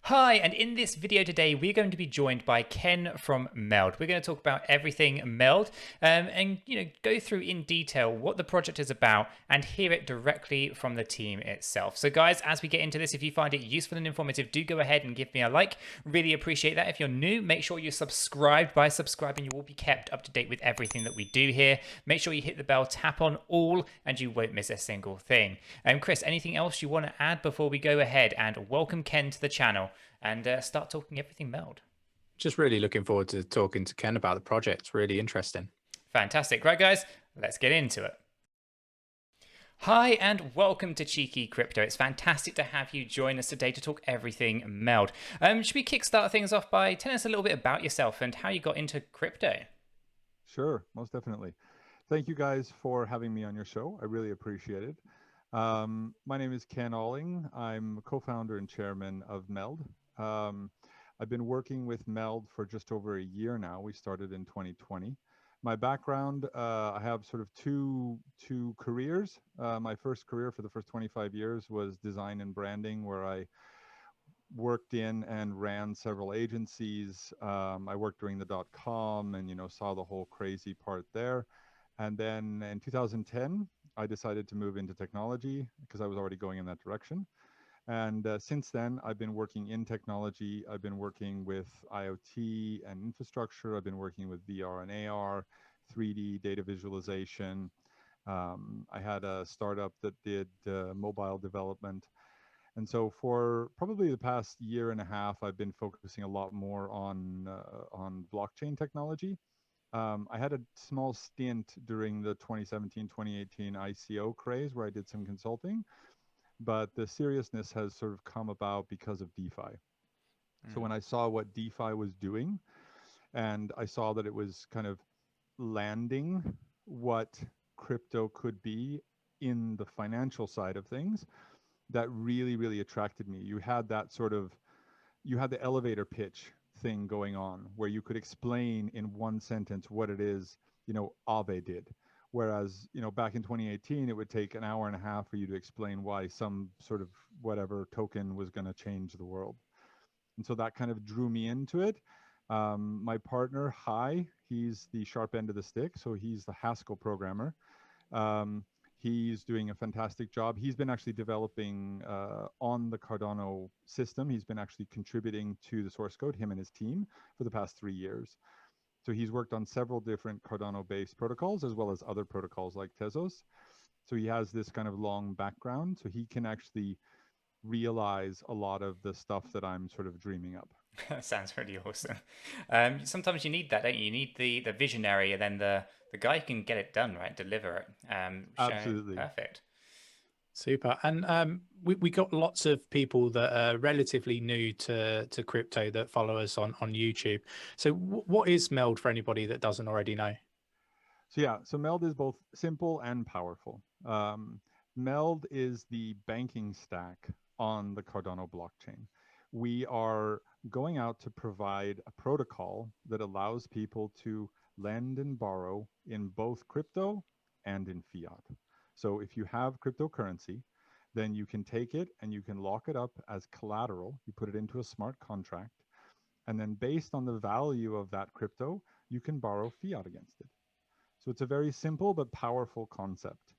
Hi, and in this video today, we're going to be joined by Ken from MELD. We're going to talk about everything MELD and go through in detail what the project is about and hear it directly from the team itself. So guys, as we get into this, if you find it useful and informative, do go ahead and give me a like. Really appreciate that. If you're new, make sure you're subscribed. By subscribing, you will be kept up to date with everything that we do here. Make sure you hit the bell, tap on all, and you won't miss a single thing. Chris, anything else you want to add before we go ahead and welcome Ken to the channel and start talking everything MELD? Just really looking forward to talking to Ken about the project. It's really interesting. Fantastic. Right, guys, let's get into it. Hi, and welcome to Cheeky Crypto. It's fantastic to have you join us today to talk everything MELD. Should we kickstart things off by telling us a little bit about yourself and how you got into crypto? Sure, most definitely. Thank you guys for having me on your show. I really appreciate it. My name is Ken Alling. I'm co-founder and chairman of MELD. I've been working with MELD for just over a year now. We started in 2020. My background, I have sort of two careers. My first career for the first 25 years was design and branding, where I worked in and ran several agencies. I worked during the .com and, saw the whole crazy part there. And then in 2010, I decided to move into technology because I was already going in that direction. And since then, I've been working in technology. I've been working with IoT and infrastructure. I've been working with VR and AR, 3D data visualization. I had a startup that did mobile development. And so for probably the past year and a half, I've been focusing a lot more on blockchain technology. I had a small stint during the 2017-2018 ICO craze where I did some consulting, but the seriousness has sort of come about because of DeFi. So when I saw what DeFi was doing, and I saw that it was kind of landing what crypto could be in the financial side of things, that really, really attracted me. You had that you had the elevator pitch thing going on where you could explain in one sentence what it is, Aave did. Whereas, back in 2018, it would take an hour and a half for you to explain why some sort of whatever token was going to change the world. And so that kind of drew me into it. My partner, he's the sharp end of the stick. So he's the Haskell programmer. He's doing a fantastic job. He's been actually developing on the Cardano system. He's been actually contributing to the source code, him and his team, for the past 3 years. So he's worked on several different Cardano-based protocols, as well as other protocols like Tezos. So he has this kind of long background, so he can actually realize a lot of the stuff that I'm sort of dreaming up. Sounds really awesome. Sometimes you need that, don't you? You need the visionary and then the guy who can get it done, right? Deliver it. Absolutely. Perfect. Super. And we got lots of people that are relatively new to crypto that follow us on YouTube. So what is MELD for anybody that doesn't already know? So yeah, so MELD is both simple and powerful. MELD is the banking stack on the Cardano blockchain. We are going out to provide a protocol that allows people to lend and borrow in both crypto and in fiat. So if you have cryptocurrency, then you can take it and you can lock it up as collateral. You put it into a smart contract. And then based on the value of that crypto, you can borrow fiat against it. So it's a very simple but powerful concept.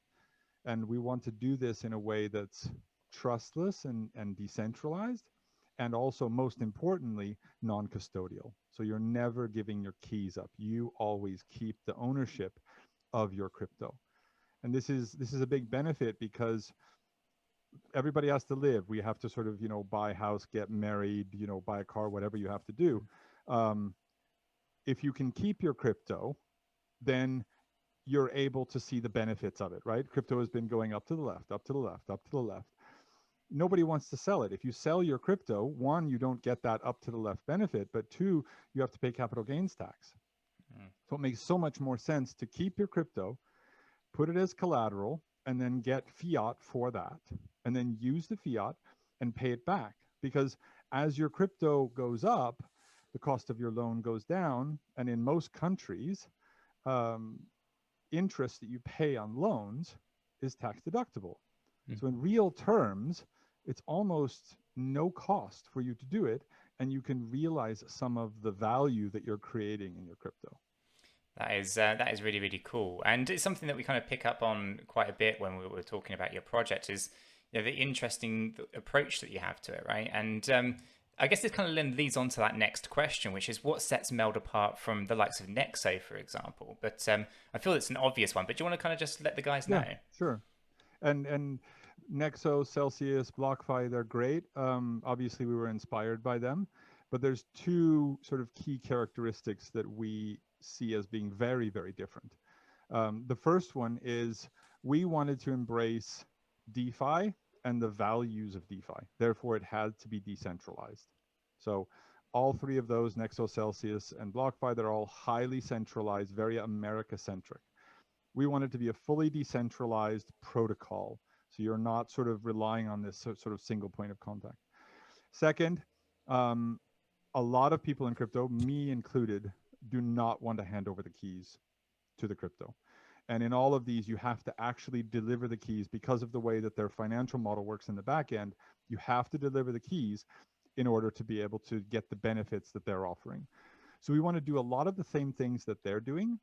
And we want to do this in a way that's trustless and decentralized, and also, most importantly, non-custodial. So you're never giving your keys up. You always keep the ownership of your crypto. And this is a big benefit because everybody has to live. We have to sort of, buy a house, get married, buy a car, whatever you have to do. If you can keep your crypto, then you're able to see the benefits of it, right? Crypto has been going up to the left, up to the left, up to the left. Nobody wants to sell it. If you sell your crypto, one, you don't get that up to the left benefit, but two, you have to pay capital gains tax. So it makes so much more sense to keep your crypto, put it as collateral, and then get fiat for that, and then use the fiat and pay it back. Because as your crypto goes up, the cost of your loan goes down. And in most countries, interest that you pay on loans is tax deductible. So in real terms, it's almost no cost for you to do it, and you can realize some of the value that you're creating in your crypto. That is really, really cool, and it's something that we kind of pick up on quite a bit when we were talking about your project. Is, you know, the interesting approach that you have to it, right? And I guess this kind of leads on to that next question, which is what sets MELD apart from the likes of Nexo, for example. But I feel it's an obvious one. But do you want to kind of just let the guys know? Sure. And Nexo, Celsius, BlockFi, they're great. Obviously, we were inspired by them, but there's two sort of key characteristics that we see as being very, very different. The first one is we wanted to embrace DeFi and the values of DeFi. Therefore, it had to be decentralized. So all three of those, Nexo, Celsius, and BlockFi, they're all highly centralized, very America-centric. We want it to be a fully decentralized protocol. So you're not sort of relying on this sort of single point of contact. Second, a lot of people in crypto, me included, do not want to hand over the keys to the crypto. And in all of these, you have to actually deliver the keys because of the way that their financial model works in the back end. You have to deliver the keys in order to be able to get the benefits that they're offering. So we want to do a lot of the same things that they're doing,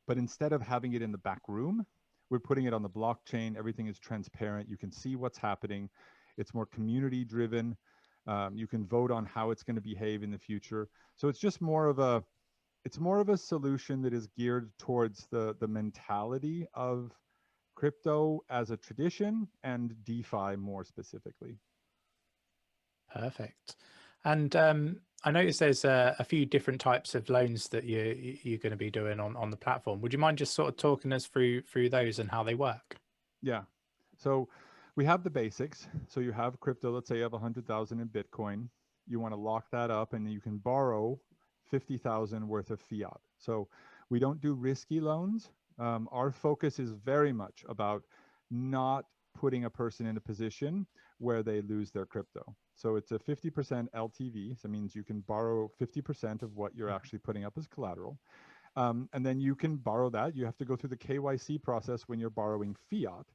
but instead of having it in the back room, we're putting it on the blockchain. Everything is transparent. You can see what's happening. It's more community driven. You can vote on how it's going to behave in the future. So it's just more of a, solution that is geared towards the mentality of crypto as a tradition and DeFi more specifically. Perfect. And I noticed there's a few different types of loans that you're going to be doing on the platform. Would you mind just sort of talking us through those and how they work? Yeah. So we have the basics. So you have crypto. Let's say you have 100,000 in Bitcoin. You want to lock that up, and you can borrow 50,000 worth of fiat. So we don't do risky loans. Our focus is very much about not putting a person in a position where they lose their crypto. So it's a 50% LTV. So it means you can borrow 50% of what you're actually putting up as collateral. And then you can borrow that. You have to go through the KYC process when you're borrowing fiat.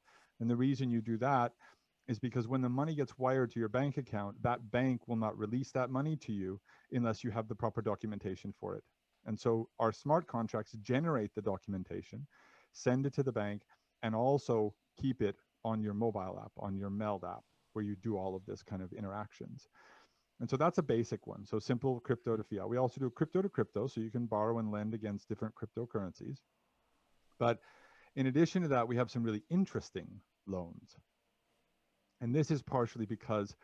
And the reason you do that is because when the money gets wired to your bank account, that bank will not release that money to you unless you have the proper documentation for it. And so our smart contracts generate the documentation, send it to the bank, and also keep it on your mobile app, on your MELD app, where you do all of this kind of interactions. And so that's a basic one. So simple crypto to fiat. We also do crypto to crypto, so you can borrow and lend against different cryptocurrencies. But in addition to that, we have some really interesting loans. And this is partially because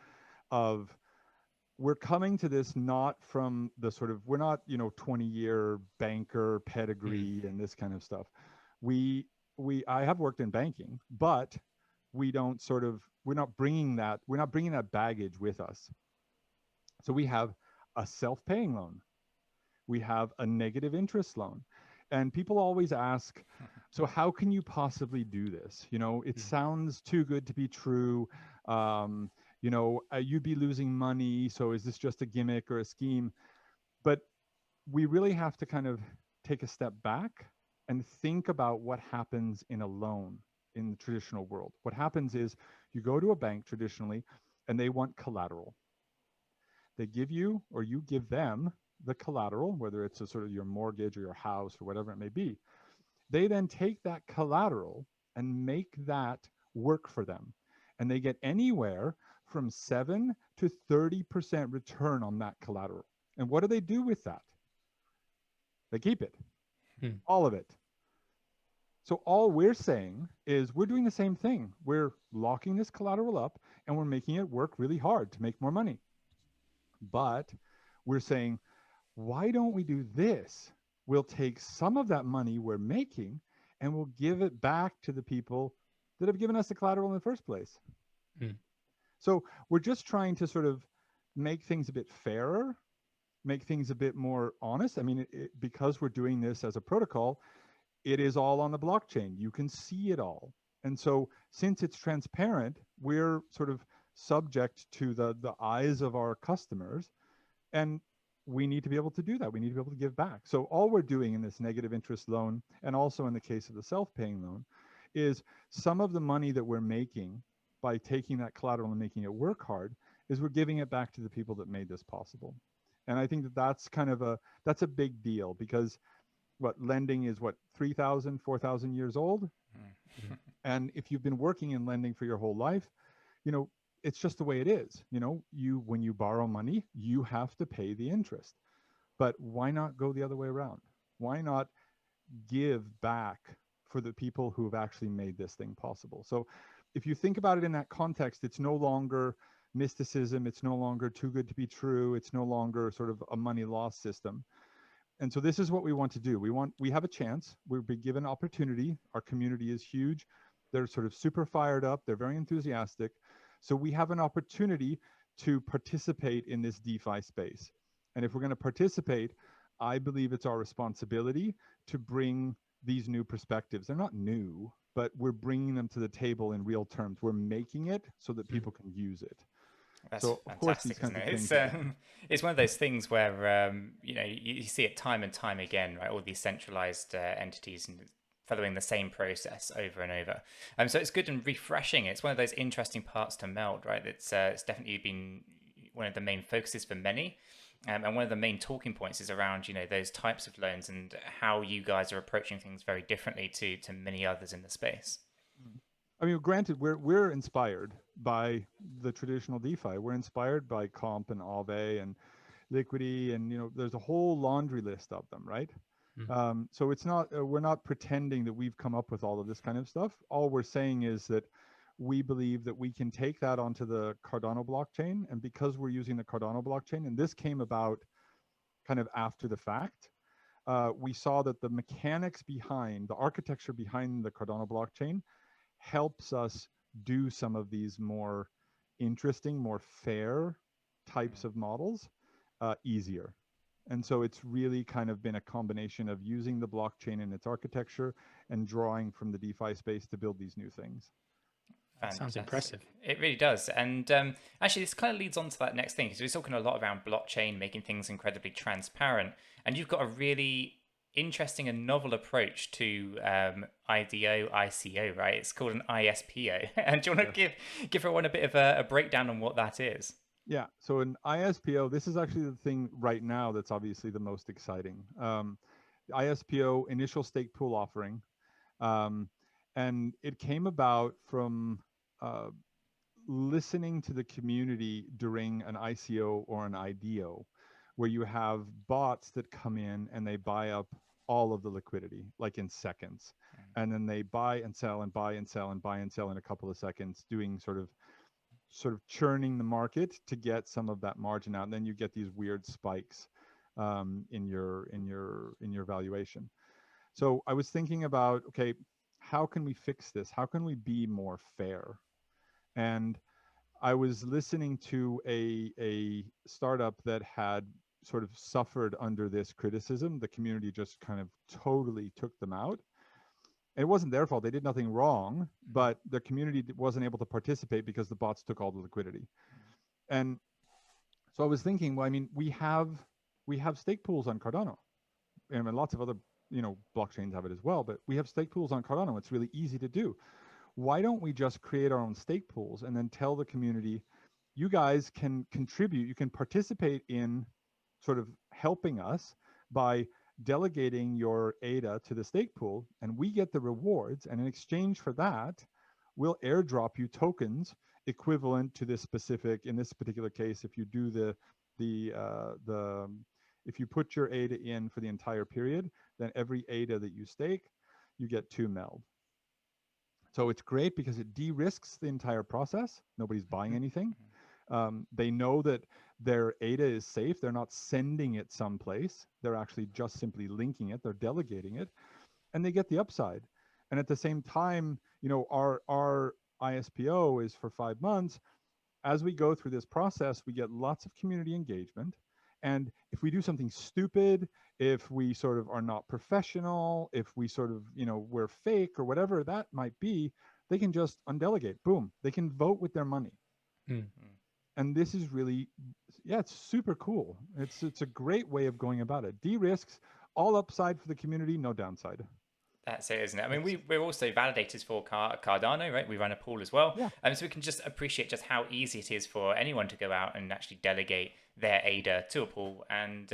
of, we're coming to this not from the sort of, we're not, 20-year banker pedigree and this kind of stuff. I have worked in banking, but we're not bringing that baggage with us. So we have a self-paying loan. We have a negative interest loan. And people always ask, so how can you possibly do this? It sounds too good to be true. You'd be losing money. So is this just a gimmick or a scheme? But we really have to kind of take a step back and think about what happens in a loan in the traditional world. What happens is you go to a bank traditionally and they want collateral. They give you, or you give them, the collateral, whether it's a sort of your mortgage or your house or whatever it may be. They then take that collateral and make that work for them. And they get anywhere from 7 to 30% return on that collateral. And what do they do with that? They keep it, all of it. So all we're saying is we're doing the same thing. We're locking this collateral up and we're making it work really hard to make more money. But we're saying, why don't we do this? We'll take some of that money we're making and we'll give it back to the people that have given us the collateral in the first place. So we're just trying to sort of make things a bit fairer, make things a bit more honest. I mean, because we're doing this as a protocol, it is all on the blockchain. You can see it all. And so since it's transparent, we're sort of subject to the eyes of our customers. And we need to be able to do that. We need to be able to give back. So all we're doing in this negative interest loan, and also in the case of the self-paying loan, is some of the money that we're making by taking that collateral and making it work hard is we're giving it back to the people that made this possible. And I think that that's kind of that's a big deal, because what lending is, what, 3,000, 4,000 years old. And if you've been working in lending for your whole life, you know, it's just the way it is. You know, when you borrow money, you have to pay the interest. But why not go the other way around? Why not give back for the people who have actually made this thing possible? So if you think about it in that context, it's no longer mysticism. It's no longer too good to be true. It's no longer sort of a money loss system. And so this is what we want to do. We have a chance. We'll be given opportunity. Our community is huge. They're sort of super fired up. They're very enthusiastic. So we have an opportunity to participate in this DeFi space. And if we're going to participate, I believe it's our responsibility to bring these new perspectives. They're not new, but we're bringing them to the table in real terms. We're making it so that people can use it. That's so, of course, these fantastic, kinds isn't of it? things. It's one of those things where you know, you see it time and time again, right? All these centralized entities and following the same process over and over. So it's good and refreshing. It's one of those interesting parts to MELD, right? It's definitely been one of the main focuses for many. And one of the main talking points is around, you know, those types of loans and how you guys are approaching things very differently to many others in the space. I mean, granted, we're inspired by the traditional DeFi. We're inspired by Comp and ADA and Liquidity, and, you know, there's a whole laundry list of them, right? So it's not, we're not pretending that we've come up with all of this kind of stuff. All we're saying is that we believe that we can take that onto the Cardano blockchain, and because we're using the Cardano blockchain, and this came about kind of after the fact, we saw that the mechanics behind, the architecture behind the Cardano blockchain helps us do some of these more interesting, more fair types of models easier. And so it's really kind of been a combination of using the blockchain and its architecture and drawing from the DeFi space to build these new things. That sounds impressive. It really does. And actually, this kind of leads on to that next thing, because we're talking a lot around blockchain, making things incredibly transparent. And you've got a really interesting and novel approach to ICO, right? It's called an ISPO. And do you want to give everyone a bit of a breakdown on what that is? Yeah, so an ISPO, this is actually the thing right now that's obviously the most exciting. ISPO, initial stake pool offering. And it came about from listening to the community during an ICO or an IDO, where you have bots that come in and they buy up all of the liquidity, like in seconds. And then they buy and sell and buy and sell and buy and sell in a couple of seconds, doing sort of churning the market to get some of that margin out. And then you get these weird spikes in your valuation. So I was thinking about, okay, how can we fix this? How can we be more fair? And I was listening to a startup that had sort of suffered under this criticism. The community just kind of totally took them out. It wasn't their fault. They did nothing wrong, but the community wasn't able to participate because the bots took all the liquidity. And so I was thinking, well, I mean, we have stake pools on Cardano, and lots of other, you know, blockchains have it as well, but we have stake pools on Cardano. It's really easy to do. Why don't we just create our own stake pools and then tell the community, you guys can contribute, you can participate in sort of helping us by delegating your ADA to the stake pool, and we get the rewards, and in exchange for that, we'll airdrop you tokens equivalent to this specific, in this particular case, if you do if you put your ADA in for the entire period, then every ADA that you stake, you get 2 MELD. So it's great because it de-risks the entire process. Nobody's buying anything. They know that their ADA is safe. They're not sending it someplace. They're actually just simply linking it. They're delegating it, and they get the upside. And at the same time, you know, our ISPO is for 5 months. As we go through this process, we get lots of community engagement. And if we do something stupid, if we sort of are not professional, if we sort of, you know, we're fake or whatever that might be, they can just undelegate. Boom. They can vote with their money. And this is really, yeah, it's super cool. It's a great way of going about it. De-risks, all upside for the community, no downside. That's it, isn't it? I mean, we're also validators for Cardano, right? We run a pool as well. Yeah. So we can just appreciate just how easy it is for anyone to go out and actually delegate their ADA to a pool. And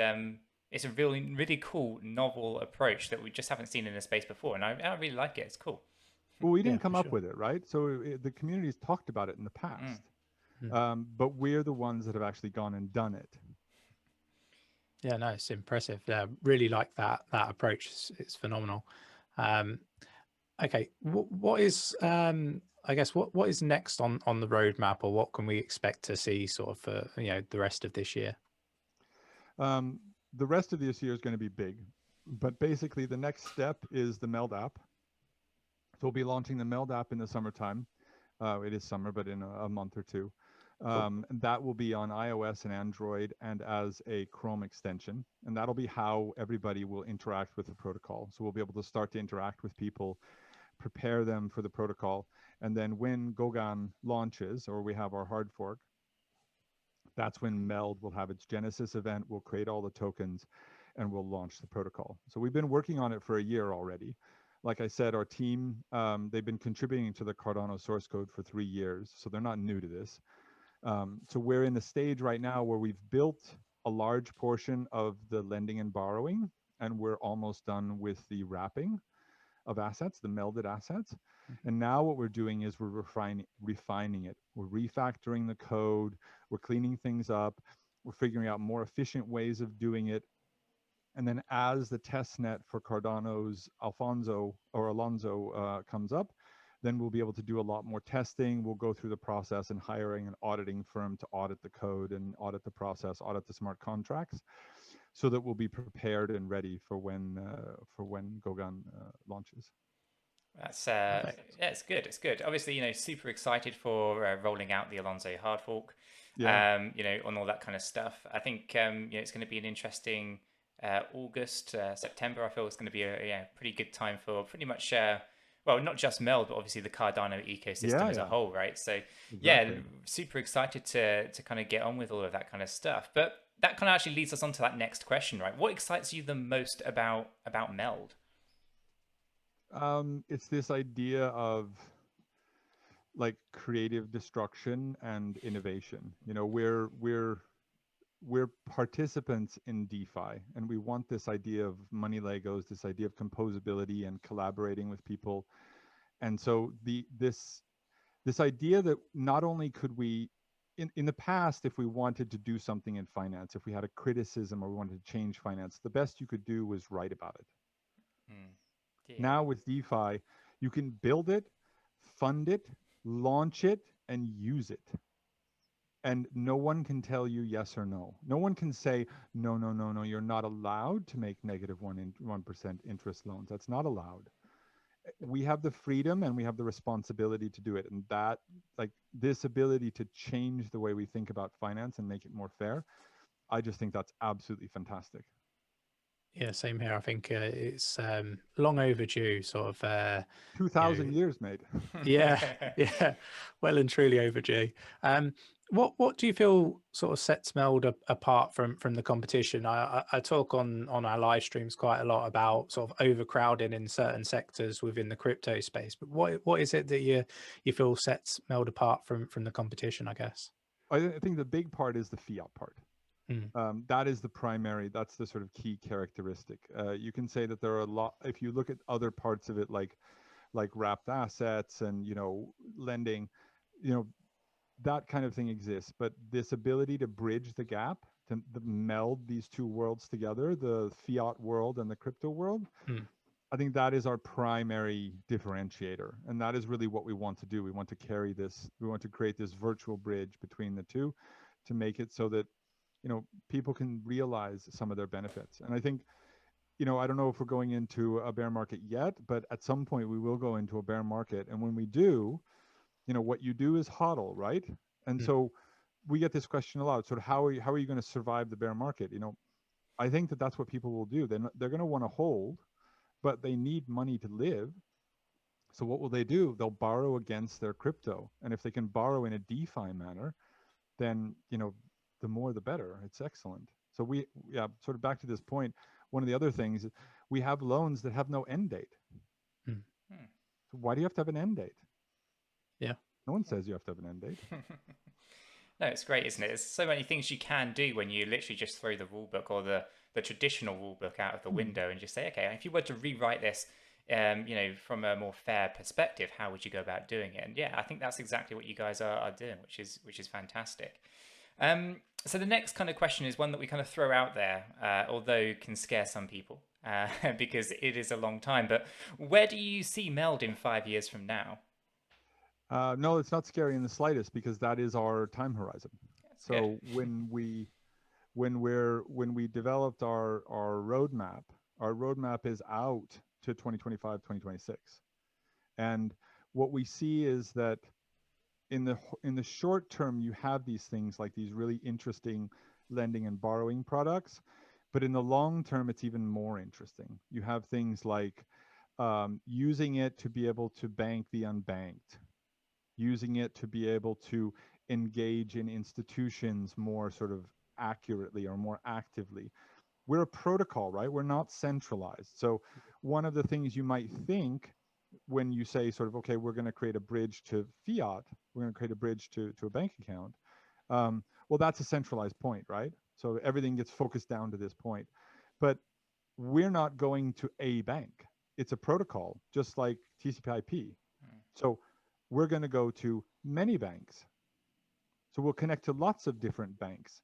it's a really, really cool, novel approach that we just haven't seen in the space before. And I really like it. It's cool. Well, we Yeah, didn't come for up sure. with it, right? So the community's talked about it in the past, but we're the ones that have actually gone and done it. Yeah, no, it's impressive. Really like that approach. It's phenomenal. Okay, what is I guess what is next on the roadmap, or what can we expect to see sort of for the rest of this year? The rest of this year is going to be big, but basically the next step is the MELD app. So we'll be launching the MELD app in the summertime. It is summer, but in a month or two. And that will be on iOS and Android and as a Chrome extension. And that'll be how everybody will interact with the protocol. So we'll be able to start to interact with people, prepare them for the protocol. And then when 𝗗𝗀𝗀 launches, or we have our hard fork, that's when MELD will have its Genesis event. We'll create all the tokens and we'll launch the protocol. So we've been working on it for a year already. Like I said, our team, they've been contributing to the Cardano source code for 3 years. So they're not new to this. So we're in the stage right now where we've built a large portion of the lending and borrowing, and we're almost done with the wrapping of assets, the melded assets. And now what we're doing is we're refining it. We're refactoring the code. We're cleaning things up. We're figuring out more efficient ways of doing it. And then as the test net for Cardano's Alonzo comes up, then we'll be able to do a lot more testing. We'll go through the process and hiring an auditing firm to audit the code and audit the process, audit the smart contracts, so that we'll be prepared and ready for when 𝗗𝗀𝗀 launches. That's yeah, it's good. It's good. Obviously, super excited for rolling out the Alonzo hard fork. Yeah. On all that kind of stuff. I think it's going to be an interesting August, September. I feel it's going to be a pretty good time for pretty much well, not just MELD, but obviously the Cardano ecosystem as a whole, right? So yeah, super excited to kind of get on with all of that kind of stuff. But that kind of actually leads us on to that next question, right? What excites you the most about MELD? It's this idea of like creative destruction and innovation. We're participants in DeFi, and we want this idea of money Legos, this idea of composability and collaborating with people. And so this idea that not only could we, in the past, if we wanted to do something in finance, if we had a criticism or we wanted to change finance, the best you could do was write about it. Yeah. Now with DeFi, you can build it, fund it, launch it, and use it. And no one can tell you yes or no. No one can say, no, you're not allowed to make negative 1% interest loans. That's not allowed. We have the freedom and we have the responsibility to do it. And that, like this ability to change the way we think about finance and make it more fair, I just think that's absolutely fantastic. Yeah, same here. I think it's long overdue, sort of 2,000 years, mate. Yeah, well and truly overdue. What do you feel sort of sets MELD apart from the competition? I talk on our live streams quite a lot about sort of overcrowding in certain sectors within the crypto space, but what is it that you feel sets MELD apart from the competition, I guess? I think the big part is the fiat part. That is the primary, that's the sort of key characteristic. You can say that there are a lot, if you look at other parts of it, like wrapped assets and, lending, that kind of thing exists. But this ability to bridge the gap, to meld these two worlds together, the fiat world and the crypto world, I think that is our primary differentiator. And that is really what we want to do. We want to carry this, we want to create this virtual bridge between the two to make it so that people can realize some of their benefits. And I think, I don't know if we're going into a bear market yet, but at some point we will go into a bear market. And when we do, what you do is hodl, right? And so we get this question a lot. Sort of how are you going to survive the bear market? I think that that's what people will do. They're going to want to hold, but they need money to live. So what will they do? They'll borrow against their crypto. And if they can borrow in a DeFi manner, then, the more the better. It's excellent. So sort of back to this point, one of the other things, we have loans that have no end date. why do you have to have an end date? Yeah. No one says you have to have an end date. No, it's great, isn't it? There's so many things you can do when you literally just throw the rule book or the traditional rule book out of the window and just say, okay, if you were to rewrite this, from a more fair perspective, how would you go about doing it? And yeah, I think that's exactly what you guys are doing, which is fantastic. So the next kind of question is one that we kind of throw out there, although can scare some people because it is a long time. But where do you see MELD in 5 years from now? No, it's not scary in the slightest, because that is our time horizon. That's So good. when we developed our roadmap is out to 2025, 2026. And what we see is that in the short term, you have these things like these really interesting lending and borrowing products, but in the long term, it's even more interesting. You have things like using it to be able to bank the unbanked, using it to be able to engage in institutions more sort of accurately or more actively. We're a protocol, right? We're not centralized. So one of the things you might think when you say sort of, okay, we're going to create a bridge to fiat, we're going to create a bridge to a bank account. Well, that's a centralized point, right? So everything gets focused down to this point. But we're not going to a bank. It's a protocol, just like TCP/IP. So we're going to go to many banks. So we'll connect to lots of different banks.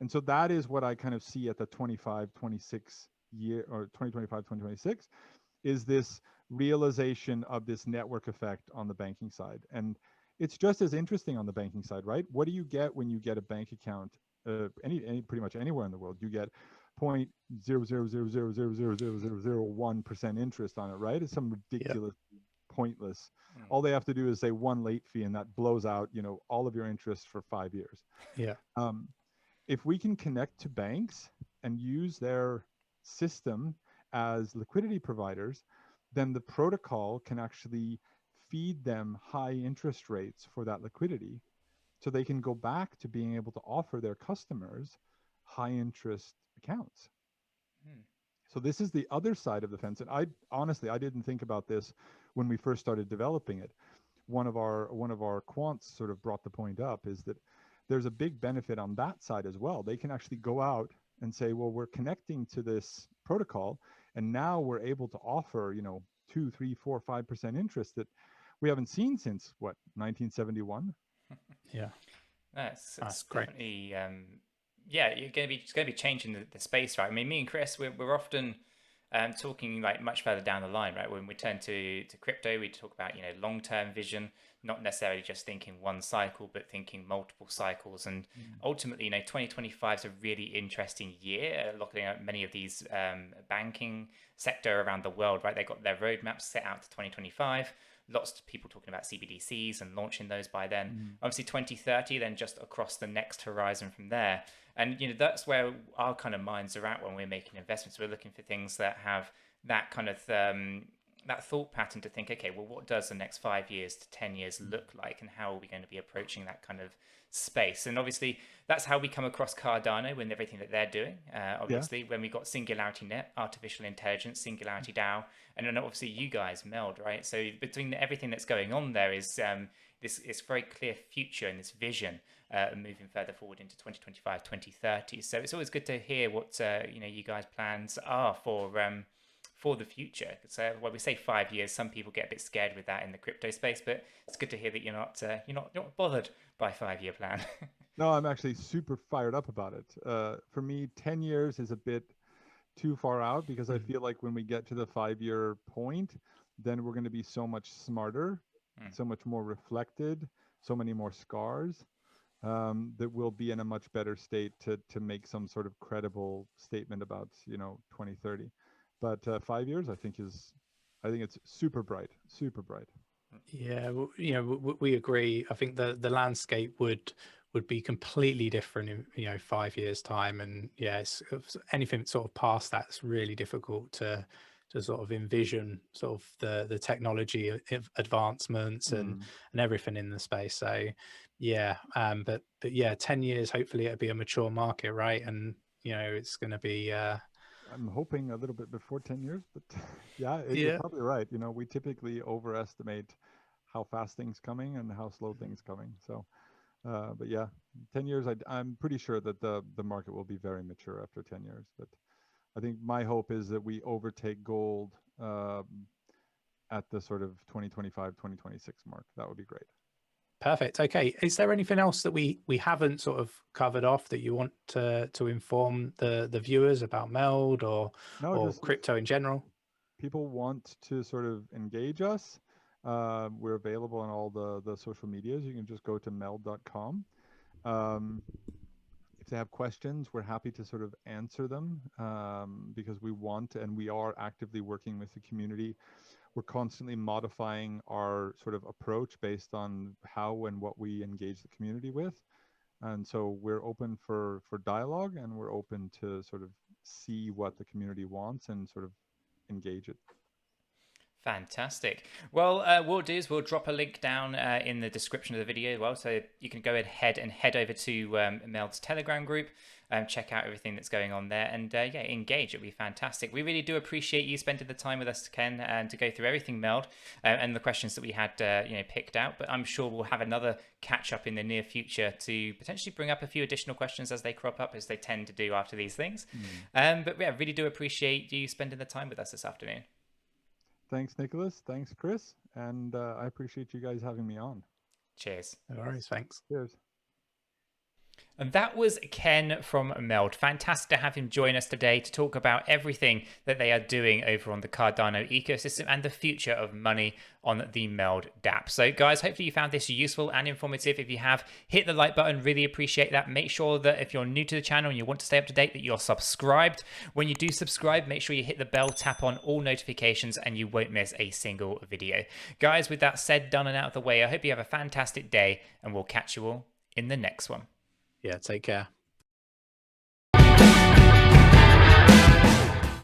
And so that is what I kind of see at the 25, 26 year, or 2025, 2026, is this realization of this network effect on the banking side. And it's just as interesting on the banking side, right? What do you get when you get a bank account, pretty much anywhere in the world? You get 0.000000001% interest on it, right? It's some ridiculous, pointless. All they have to do is say one late fee, and that blows out, all of your interest for 5 years. Yeah. If we can connect to banks and use their system as liquidity providers, then the protocol can actually feed them high interest rates for that liquidity, so they can go back to being able to offer their customers high interest accounts. So this is the other side of the fence. And I didn't think about this when we first started developing it. One of our quants sort of brought the point up, is that there's a big benefit on that side as well. They can actually go out and say, well, we're connecting to this protocol, and now we're able to offer, 2, 3, 4, 5% interest that we haven't seen since 1971. Yeah. That's great. definitely it's going to be changing the space, right? I mean, me and Chris, we're often talking like much further down the line, right? When we turn to crypto, we talk about long-term vision, not necessarily just thinking one cycle, but thinking multiple cycles. And ultimately, 2025 is a really interesting year, looking at many of these banking sector around the world, right? They got their roadmaps set out to 2025. Lots of people talking about CBDCs and launching those by then. Obviously 2030, then just across the next horizon from there. And that's where our kind of minds are at when we're making investments. We're looking for things that have that kind of that thought pattern to think, okay, well, what does the next 5 years to 10 years look like, and how are we going to be approaching that kind of space? And obviously that's how we come across Cardano and everything that they're doing. Obviously, when we got Singularity Net, artificial intelligence, Singularity DAO, and then obviously you guys, MELD, right? So between everything that's going on there is this very clear future and this vision moving further forward into 2025, 2030. So it's always good to hear what you guys' plans are for the future. So when we say 5 years, some people get a bit scared with that in the crypto space, but it's good to hear that you're not bothered by a 5-year plan. No, I'm actually super fired up about it. For me, 10 years is a bit too far out, because I feel like when we get to the 5-year point, then we're going to be so much smarter, so much more reflected, so many more scars, that we'll be in a much better state to make some sort of credible statement about 2030. But 5 years, I think it's super bright. Yeah, we agree. I think the landscape would be completely different in 5 years time, and it's anything sort of past that's really difficult to sort of envision sort of the technology advancements and everything in the space. So but 10 years, hopefully it'll be a mature market, right? And it's going to be I'm hoping a little bit before 10 years, but yeah, Yeah. you're probably right. You know, we typically overestimate how fast things coming and how slow things coming. So, but yeah, 10 years, I'm pretty sure that the market will be very mature after 10 years. But I think my hope is that we overtake gold at the sort of 2025, 2026 mark. That would be great. Perfect. Okay. Is there anything else that we haven't sort of covered off that you want to inform the viewers about MELD or Just crypto in general? People want to sort of engage us. We're available on all the social medias. You can just go to MELD.com. If they have questions, we're happy to sort of answer them because we want and we are actively working with the community. We're constantly modifying our sort of approach based on how and what we engage the community with. And so we're open for dialogue, and we're open to sort of see what the community wants and sort of engage it. Fantastic. Well, what we'll do is we'll drop a link down in the description of the video as well, so you can go ahead and head over to MELD's Telegram group, check out everything that's going on there, and yeah, engage. It'll be fantastic. We really do appreciate you spending the time with us, Ken, and to go through everything MELD and the questions that we had picked out. But I'm sure we'll have another catch up in the near future to potentially bring up a few additional questions as they crop up, as they tend to do after these things. But yeah, really do appreciate you spending the time with us this afternoon. Thanks, Nicholas. Thanks, Chris. And I appreciate you guys having me on. Cheers. No worries. Thanks. Cheers. And that was Ken from MELD. Fantastic to have him join us today to talk about everything that they are doing over on the Cardano ecosystem and the future of money on the MELD dApp. So guys, hopefully you found this useful and informative. If you have, hit the like button. Really appreciate that. Make sure that if you're new to the channel and you want to stay up to date, that you're subscribed. When you do subscribe, make sure you hit the bell, tap on all notifications, and you won't miss a single video. Guys, with that said, done and out of the way, I hope you have a fantastic day, and we'll catch you all in the next one. Yeah, take care.